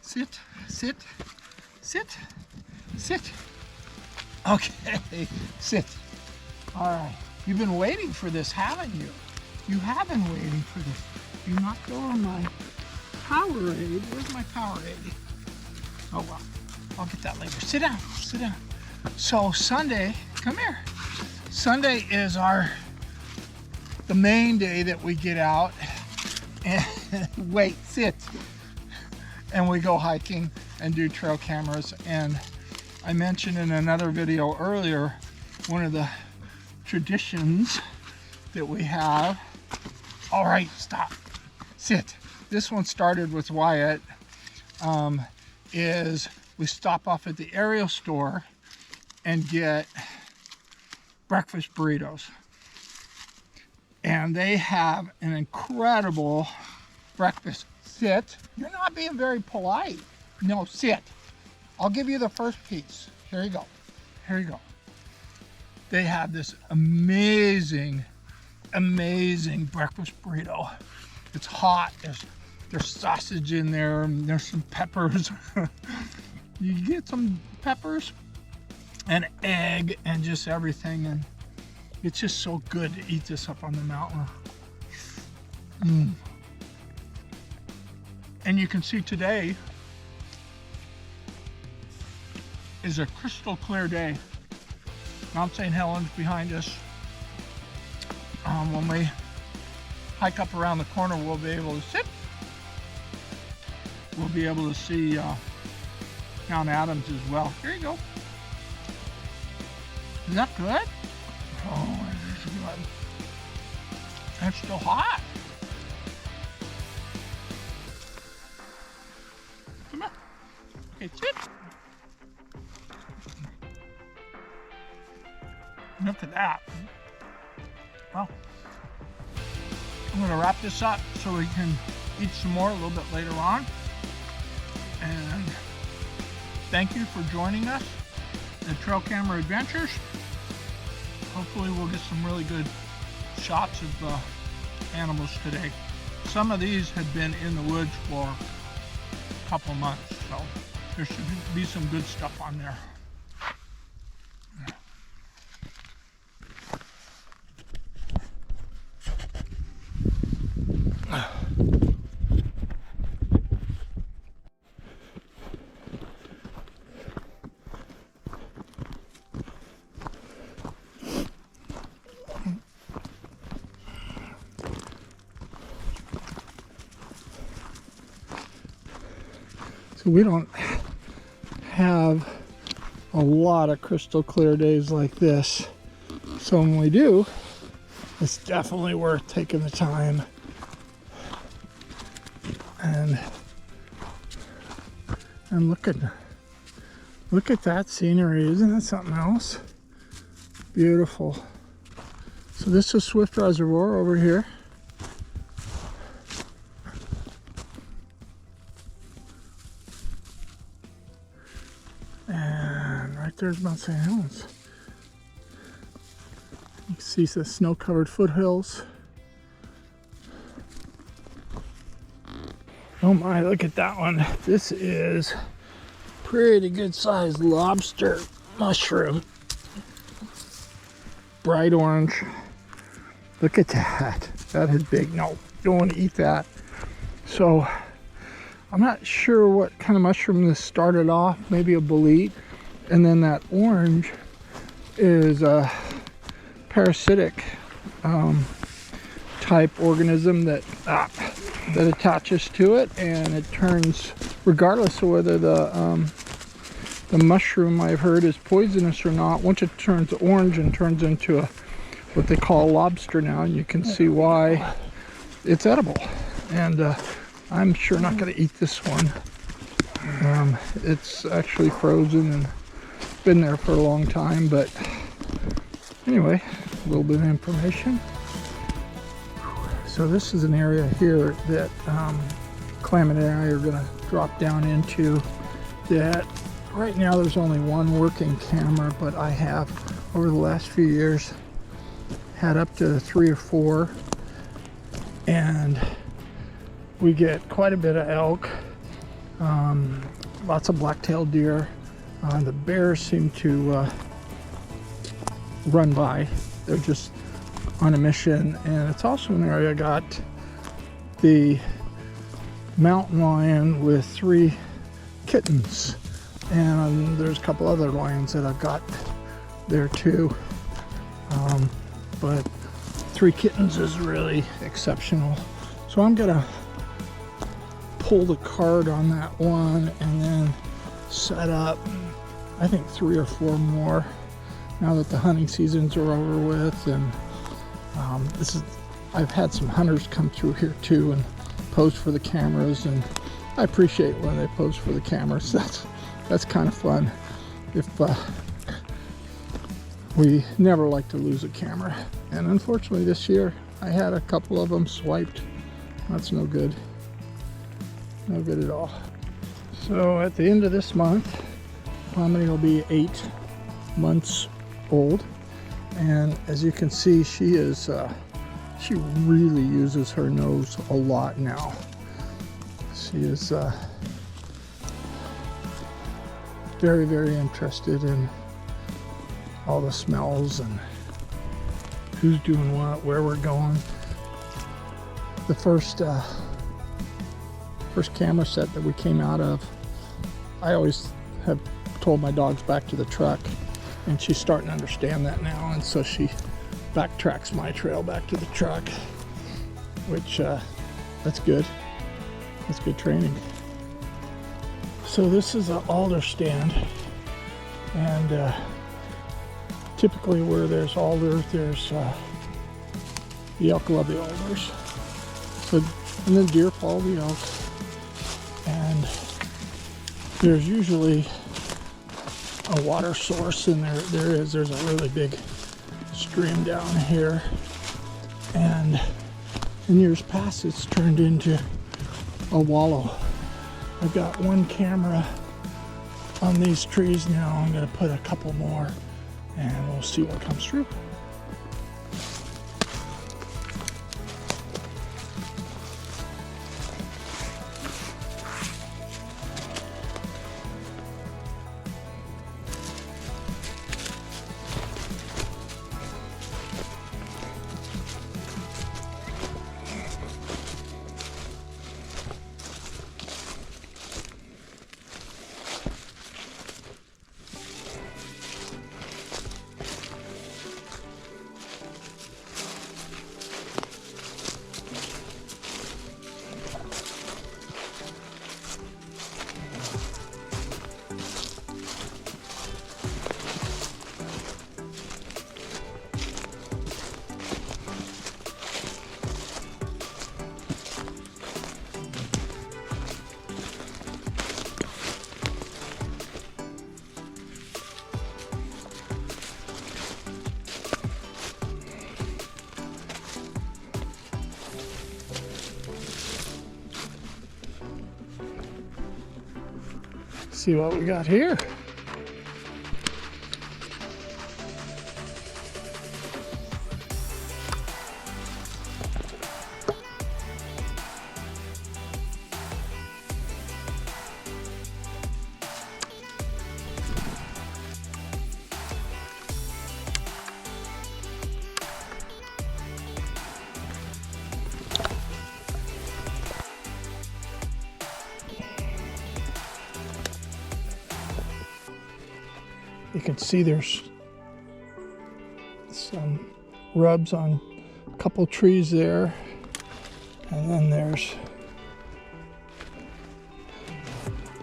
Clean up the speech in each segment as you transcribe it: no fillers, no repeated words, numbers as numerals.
Sit, sit, sit, sit. Okay, sit. All right, you've been waiting for this, haven't you? You have been waiting for this. You knocked over my Powerade. Where's my Powerade? Oh well, I'll get that later. Sit down, sit down. So Sunday, come here. Sunday is the main day that we get out and wait, sit. And we go hiking and do trail cameras. And I mentioned in another video earlier, one of the traditions that we have. All right, stop, sit. This one started with Wyatt, is we stop off at the Ariel store and get breakfast burritos. And they have an incredible breakfast. Sit. You're not being very polite. No, sit. I'll give you the first piece. Here you go. Here you go. They have this amazing, amazing breakfast burrito. It's hot. There's sausage in there. And there's some peppers. You get some peppers, an egg, and just everything. And it's just so good to eat this up on the mountain. And you can see today is a crystal clear day. Mount St. Helens behind us. When we hike up around the corner, we'll be able to sit. We'll be able to see Mount Adams as well. Here you go. Is that good? Oh, it is good. And it's still hot. Come on. Okay, sit. Look at that. Well, I'm going to wrap this up so we can eat some more a little bit later on. And thank you for joining us at Trail Camera Adventures. Hopefully we'll get some really good shots of animals today. Some of these had been in the woods for a couple months, so there should be some good stuff on there. So we don't have a lot of crystal clear days like this. So when we do, it's definitely worth taking the time. And look at that scenery. Isn't that something else? Beautiful. So this is Swift Reservoir over here. And right there's Mount St. Helens. You can see the snow-covered foothills. Oh my, look at that one. This is pretty good sized lobster mushroom. Bright orange. Look at that. That is big. No, don't want to eat that. So I'm not sure what kind of mushroom this started off. Maybe a bolete. And then that orange is a parasitic type organism that attaches to it, and it turns, regardless of whether the mushroom, I've heard, is poisonous or not. Once it turns orange and turns into what they call a lobster now, and you can see why it's edible. And I'm sure not going to eat this one. It's actually frozen and been there for a long time, but anyway, a little bit of information. So this is an area here that Clement and I are going to drop down into. That right now there's only one working camera, but I have over the last few years had up to 3 or 4, and we get quite a bit of elk. Lots of black-tailed deer. The bears seem to run by. They're just on a mission. And it's also an area I got the mountain lion with 3 kittens. And there's a couple other lions that I've got there too. But 3 kittens is really exceptional. So I'm gonna pull the card on that one and then set up, I think 3 or 4 more now that the hunting seasons are over with. And I've had some hunters come through here too and pose for the cameras, and I appreciate when they pose for the cameras. That's kind of fun. We never like to lose a camera, and unfortunately this year I had a couple of them swiped. That's no good. No good at all. So at the end of this month, Pomini will be 8 months old, and as you can see, she really uses her nose a lot now. She is very, very interested in all the smells and who's doing what, where we're going. The first camera set that we came out of, I always have told my dogs back to the truck, and she's starting to understand that now, and so she backtracks my trail back to the truck, which that's good. That's good training. So this is an alder stand, and typically where there's alders, there's the elk love the alders. So, and then deer follow the elk, and there's usually a water source, and there's a really big stream down here, and in years past it's turned into a wallow. I've got 1 camera on these trees now. I'm going to put a couple more and we'll see what comes through. See what we got here. You can see there's some rubs on a couple trees there, and then there's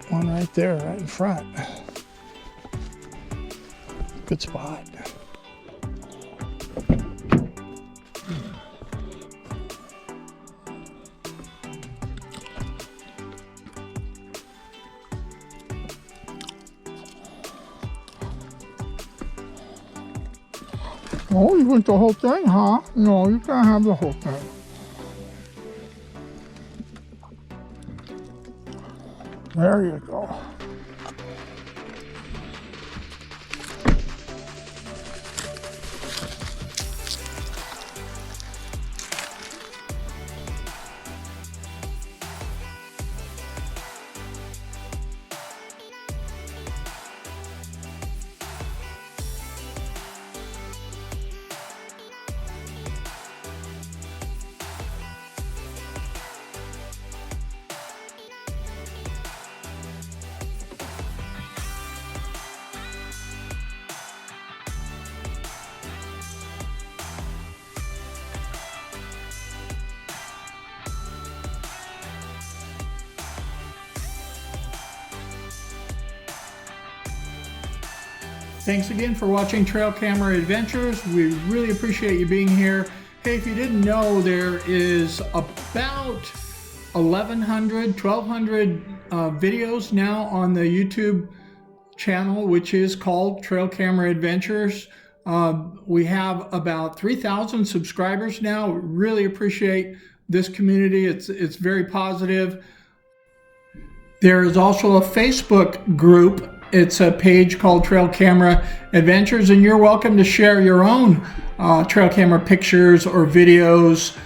one right there, right in front. Good spot. Oh, you want the whole thing, huh? No, you can't have the whole thing. There you go. Thanks again for watching Trail Camera Adventures. We really appreciate you being here. Hey, if you didn't know, there is about 1,100, 1,200 videos now on the YouTube channel, which is called Trail Camera Adventures. We have about 3,000 subscribers now. We really appreciate this community. It's very positive. There is also a Facebook group. It's a page called Trail Camera Adventures, and you're welcome to share your own trail camera pictures or videos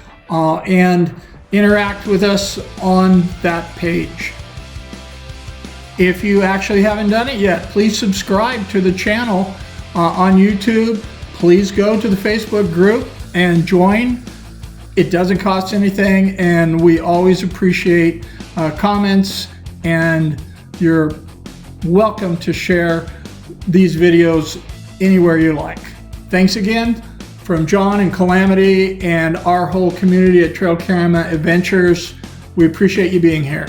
and interact with us on that page. If you actually haven't done it yet, please subscribe to the channel on YouTube. Please go to the Facebook group and join. It doesn't cost anything, and we always appreciate comments, and you're welcome to share these videos anywhere you like. Thanks again from John and Calamity and our whole community at Trail Camera Adventures. We appreciate you being here.